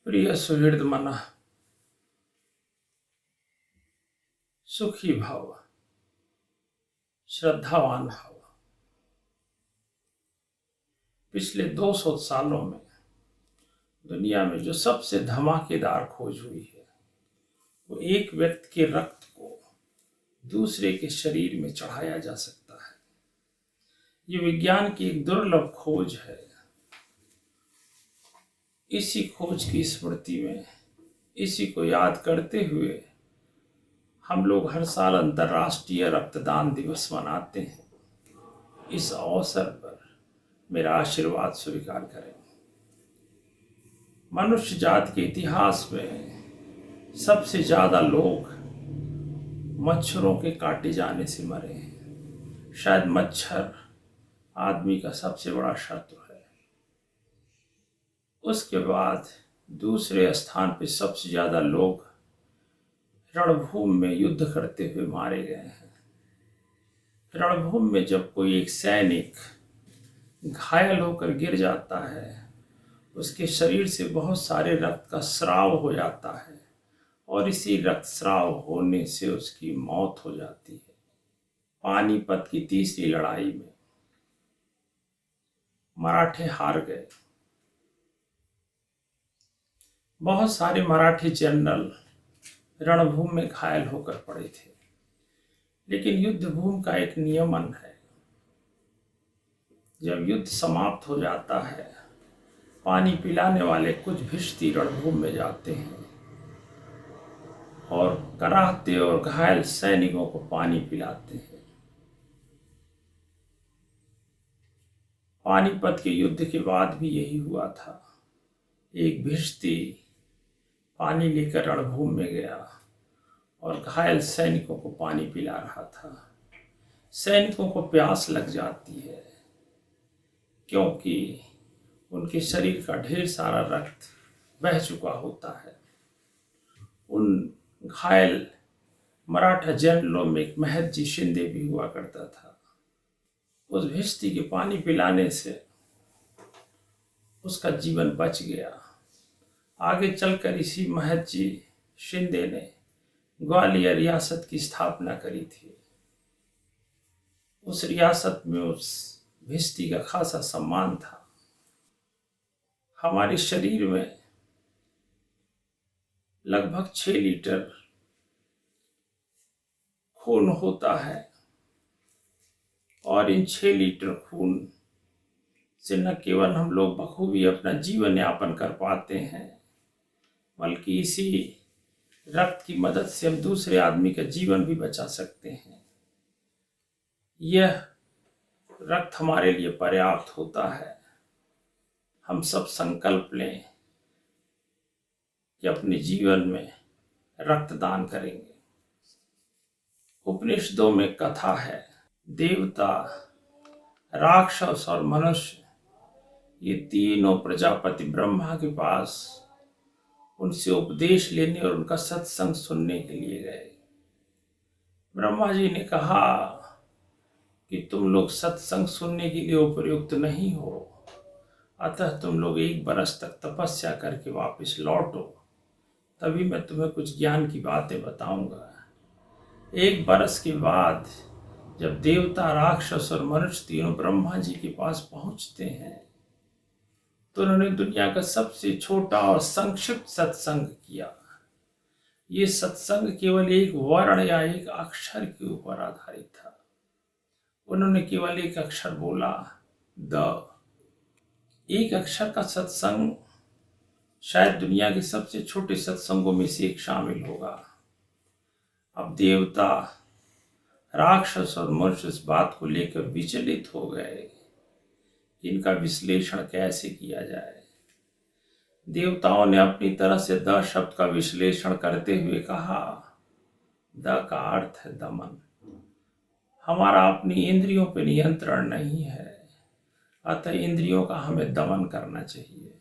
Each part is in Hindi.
प्रिय सुहृद मना, सुखी भाव, श्रद्धावान भाव। पिछले 200 सालों में दुनिया में जो सबसे धमाकेदार खोज हुई है वो एक व्यक्ति के रक्त को दूसरे के शरीर में चढ़ाया जा सकता है। ये विज्ञान की एक दुर्लभ खोज है। इसी खोज की स्मृति में, इसी को याद करते हुए हम लोग हर साल अंतर्राष्ट्रीय रक्तदान दिवस मनाते हैं। इस अवसर पर मेरा आशीर्वाद स्वीकार करें। मनुष्य जाति के इतिहास में सबसे ज्यादा लोग मच्छरों के काटे जाने से मरे हैं। शायद मच्छर आदमी का सबसे बड़ा शत्रु है। उसके बाद दूसरे स्थान पर सबसे ज्यादा लोग रणभूमि में युद्ध करते हुए मारे गए हैं। रणभूमि में जब कोई एक सैनिक घायल होकर गिर जाता है, उसके शरीर से बहुत सारे रक्त का स्राव हो जाता है और इसी रक्तस्राव होने से उसकी मौत हो जाती है। पानीपत की तीसरी लड़ाई में मराठे हार गए। बहुत सारे मराठी जनरल रणभूमि में घायल होकर पड़े थे। लेकिन युद्ध भूमि का एक नियमन है, जब युद्ध समाप्त हो जाता है, पानी पिलाने वाले कुछ भिश्ती रणभूमि में जाते हैं और कराहते और घायल सैनिकों को पानी पिलाते हैं। पानीपत के युद्ध के बाद भी यही हुआ था। एक भिश्ती पानी लेकर रणभूमि में गया और घायल सैनिकों को पानी पिला रहा था। सैनिकों को प्यास लग जाती है क्योंकि उनके शरीर का ढेर सारा रक्त बह चुका होता है। उन घायल मराठा जनरलों में एक महदजी शिंदे भी हुआ करता था। उस भिश्ती के पानी पिलाने से उसका जीवन बच गया। आगे चलकर इसी महदजी शिंदे ने ग्वालियर रियासत की स्थापना करी थी। उस रियासत में उस भिश्ती का खासा सम्मान था। हमारे शरीर में लगभग 6 लीटर खून होता है और इन 6 लीटर खून से न केवल हम लोग बखूबी अपना जीवन यापन कर पाते हैं, बल्कि इसी रक्त की मदद से हम दूसरे आदमी का जीवन भी बचा सकते हैं। यह रक्त हमारे लिए पर्याप्त होता है। हम सब संकल्प लें कि अपने जीवन में रक्तदान करेंगे। उपनिषदों में कथा है, देवता, राक्षस और मनुष्य, ये तीनों प्रजापति ब्रह्मा के पास उनसे उपदेश लेने और उनका सत्संग सुनने के लिए गए। ब्रह्मा जी ने कहा कि तुम लोग सत्संग सुनने के लिए उपयुक्त नहीं हो, अतः तुम लोग 1 बरस तक तपस्या करके वापस लौटो, तभी मैं तुम्हें कुछ ज्ञान की बातें बताऊंगा। 1 बरस के बाद जब देवता, राक्षस और मनुष्य तीनों ब्रह्मा जी के पास पहुंचते हैं तो उन्होंने दुनिया का सबसे छोटा और संक्षिप्त सत्संग किया। ये सत्संग केवल एक वर्ण या एक अक्षर के ऊपर आधारित था। उन्होंने केवल एक अक्षर बोला, द। एक अक्षर का सत्संग शायद दुनिया के सबसे छोटे सत्संगों में से एक शामिल होगा। अब देवता, राक्षस और मनुष्य इस बात को लेकर विचलित हो गए, इनका विश्लेषण कैसे किया जाए। देवताओं ने अपनी तरह से द शब्द का विश्लेषण करते हुए कहा, द का अर्थ है दमन। हमारा अपनी इंद्रियों पर नियंत्रण नहीं है, अतः इंद्रियों का हमें दमन करना चाहिए,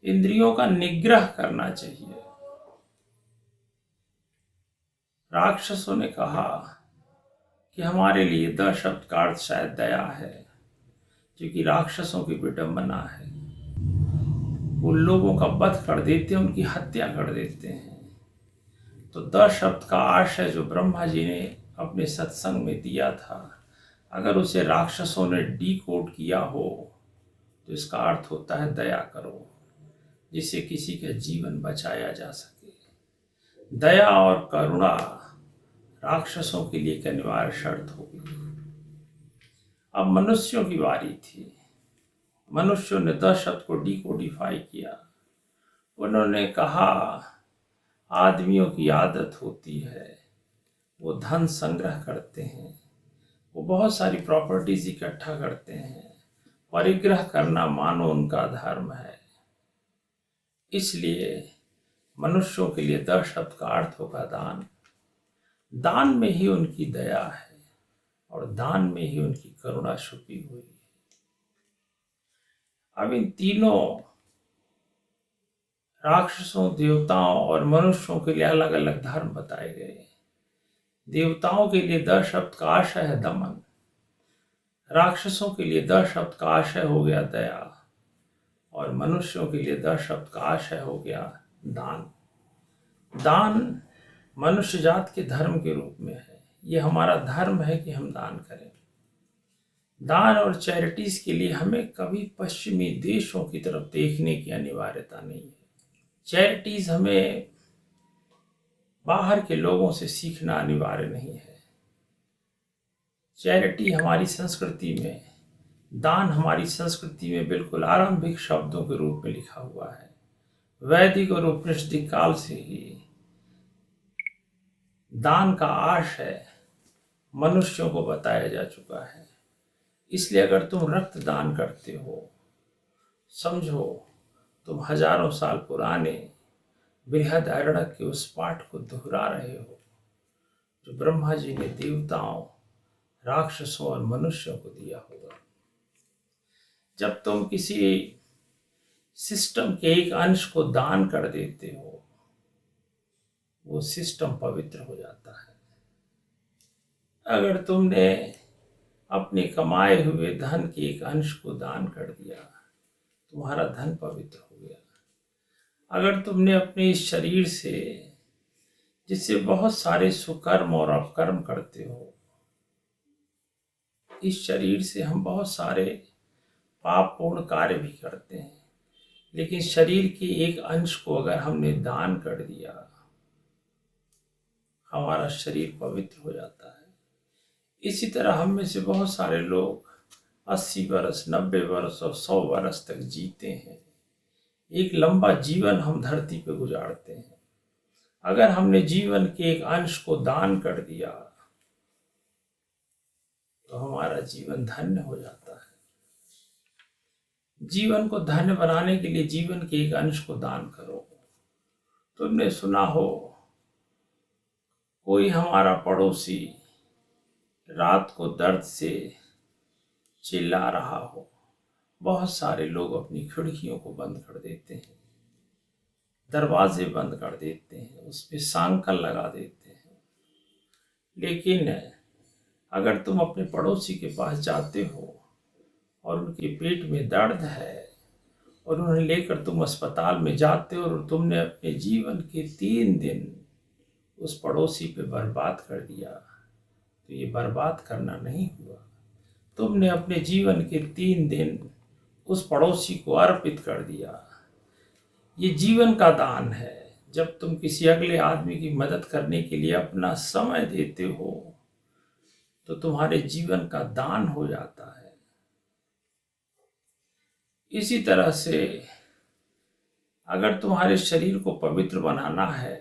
इंद्रियों का निग्रह करना चाहिए। राक्षसों ने कहा कि हमारे लिए द शब्द का अर्थ शायद दया है, जो कि राक्षसों की विडंबना है। वो लोगों का वध कर देते हैं, उनकी हत्या कर देते हैं। तो 10 शब्द का आशय जो ब्रह्मा जी ने अपने सत्संग में दिया था, अगर उसे राक्षसों ने डिकोड किया हो तो इसका अर्थ होता है दया करो, जिससे किसी का जीवन बचाया जा सके। दया और करुणा राक्षसों के लिए एक अनिवार्य शर्त होगी। अब मनुष्यों की बारी थी। मनुष्यों ने 10 शब्द को डिकोडिफाई किया। उन्होंने कहा, आदमियों की आदत होती है, वो धन संग्रह करते हैं, वो बहुत सारी प्रॉपर्टीज इकट्ठा करते हैं, परिग्रह करना मानो उनका धर्म है। इसलिए मनुष्यों के लिए 10 शब्द का अर्थ होगा दान। दान में ही उनकी दया है और दान में ही उनकी करुणा छुपी हुई है। अब इन तीनों राक्षसों, देवताओं और मनुष्यों के लिए अलग अलग धर्म बताए गए। देवताओं के लिए 10 शब्द का आशय है दमन। राक्षसों के लिए 10 शब्द का आशय हो गया दया, और मनुष्यों के लिए 10 शब्द का आशय हो गया दान। दान मनुष्य जात के धर्म के रूप में है। ये हमारा धर्म है कि हम दान करें। दान और चैरिटीज के लिए हमें कभी पश्चिमी देशों की तरफ देखने की अनिवार्यता नहीं है। चैरिटीज हमें बाहर के लोगों से सीखना अनिवार्य नहीं है। चैरिटी हमारी संस्कृति में, दान हमारी संस्कृति में बिल्कुल आरंभिक शब्दों के रूप में लिखा हुआ है। वैदिक और उपनिषदिक काल से ही दान का आशय मनुष्यों को बताया जा चुका है। इसलिए अगर तुम रक्त दान करते हो, समझो तुम हजारों साल पुराने बृहद अरण्यक के उस पाठ को दोहरा रहे हो जो ब्रह्मा जी ने देवताओं, राक्षसों और मनुष्यों को दिया होगा। जब तुम किसी सिस्टम के एक अंश को दान कर देते हो, वो सिस्टम पवित्र हो जाता है। अगर तुमने अपने कमाए हुए धन के एक अंश को दान कर दिया, तुम्हारा धन पवित्र हो गया। अगर तुमने अपने इस शरीर से, जिससे बहुत सारे सुकर्म और अपकर्म करते हो, इस शरीर से हम बहुत सारे पापपूर्ण कार्य भी करते हैं, लेकिन शरीर के एक अंश को अगर हमने दान कर दिया, हमारा शरीर पवित्र हो जाता है। इसी तरह हम में से बहुत सारे लोग 80 वर्ष, 90 वर्ष और 100 वर्ष तक जीते हैं। एक लंबा जीवन हम धरती पर गुजारते हैं। अगर हमने जीवन के एक अंश को दान कर दिया तो हमारा जीवन धन्य हो जाता है। जीवन को धन्य बनाने के लिए जीवन के एक अंश को दान करो। तुमने सुना हो, कोई हमारा पड़ोसी रात को दर्द से चिल्ला रहा हो, बहुत सारे लोग अपनी खिड़कियों को बंद कर देते हैं, दरवाजे बंद कर देते हैं, उस पे सांकल लगा देते हैं। लेकिन अगर तुम अपने पड़ोसी के पास जाते हो और उनके पेट में दर्द है और उन्हें लेकर तुम अस्पताल में जाते हो और तुमने अपने जीवन के 3 दिन उस पड़ोसी पे बर्बाद कर दिया, तो ये बर्बाद करना नहीं हुआ। तुमने अपने जीवन के 3 दिन उस पड़ोसी को अर्पित कर दिया। ये जीवन का दान है। जब तुम किसी अगले आदमी की मदद करने के लिए अपना समय देते हो तो तुम्हारे जीवन का दान हो जाता है। इसी तरह से अगर तुम्हारे शरीर को पवित्र बनाना है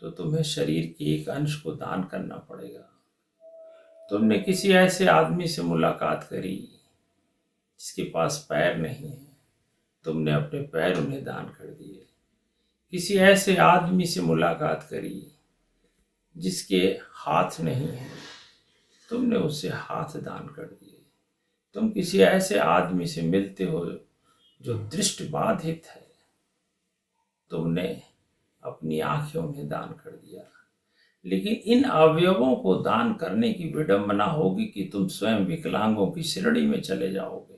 तो तुम्हें शरीर के एक अंश को दान करना पड़ेगा। तुमने किसी ऐसे आदमी से मुलाकात करी जिसके पास पैर नहीं है, तुमने अपने पैर उन्हें दान कर दिए। किसी ऐसे आदमी से मुलाकात करी जिसके हाथ नहीं है, तुमने उसे हाथ दान कर दिए। तुम किसी ऐसे आदमी से मिलते हो जो दृष्टिबाधित है, तुमने अपनी आंखें उन्हें दान कर दिया। लेकिन इन अवयवों को दान करने की विडंबना होगी कि तुम स्वयं विकलांगों की श्रेणी में चले जाओगे।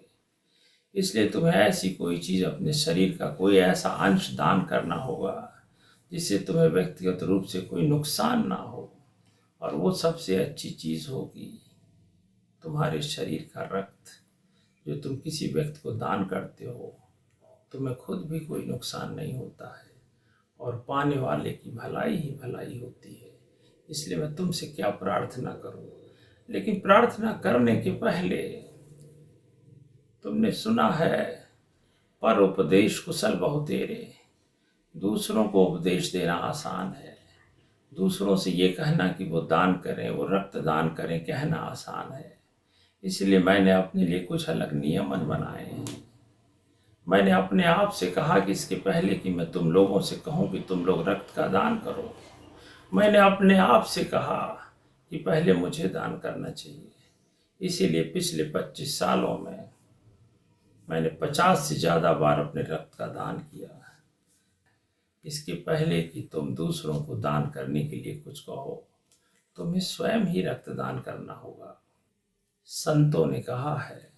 इसलिए तुम्हें ऐसी कोई चीज़, अपने शरीर का कोई ऐसा अंश दान करना होगा जिससे तुम्हें व्यक्तिगत रूप से कोई नुकसान ना हो। और वो सबसे अच्छी चीज़ होगी तुम्हारे शरीर का रक्त, जो तुम किसी व्यक्ति को दान करते हो। तुम्हें खुद भी कोई नुकसान नहीं होता है और पाने वाले की भलाई ही भलाई होती है। इसलिए मैं तुमसे क्या प्रार्थना करूं, लेकिन प्रार्थना करने के पहले तुमने सुना है, पर उपदेश कुशल बहुतेरे। दूसरों को उपदेश देना आसान है, दूसरों से ये कहना कि वो दान करें, वो रक्त दान करें, कहना आसान है। इसलिए मैंने अपने लिए कुछ अलग नियमन बनाए हैं। मैंने अपने आप से कहा कि इसके पहले कि मैं तुम लोगों से कहूं कि तुम लोग रक्त का दान करो, मैंने अपने आप से कहा कि पहले मुझे दान करना चाहिए। इसीलिए पिछले 25 सालों में मैंने 50 से ज़्यादा बार अपने रक्त का दान किया। इसके पहले कि तुम दूसरों को दान करने के लिए कुछ कहो, तुम्हें स्वयं ही रक्तदान करना होगा। संतों ने कहा है,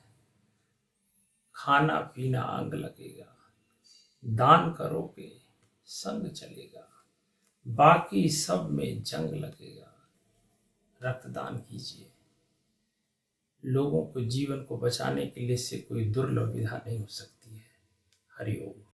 खाना पीना अंग लगेगा, दान करोगे संग चलेगा, बाकी सब में जंग लगेगा। रक्तदान कीजिए। लोगों को जीवन को बचाने के लिए इससे कोई दुर्लभ विधा नहीं हो सकती है। हरि ओम।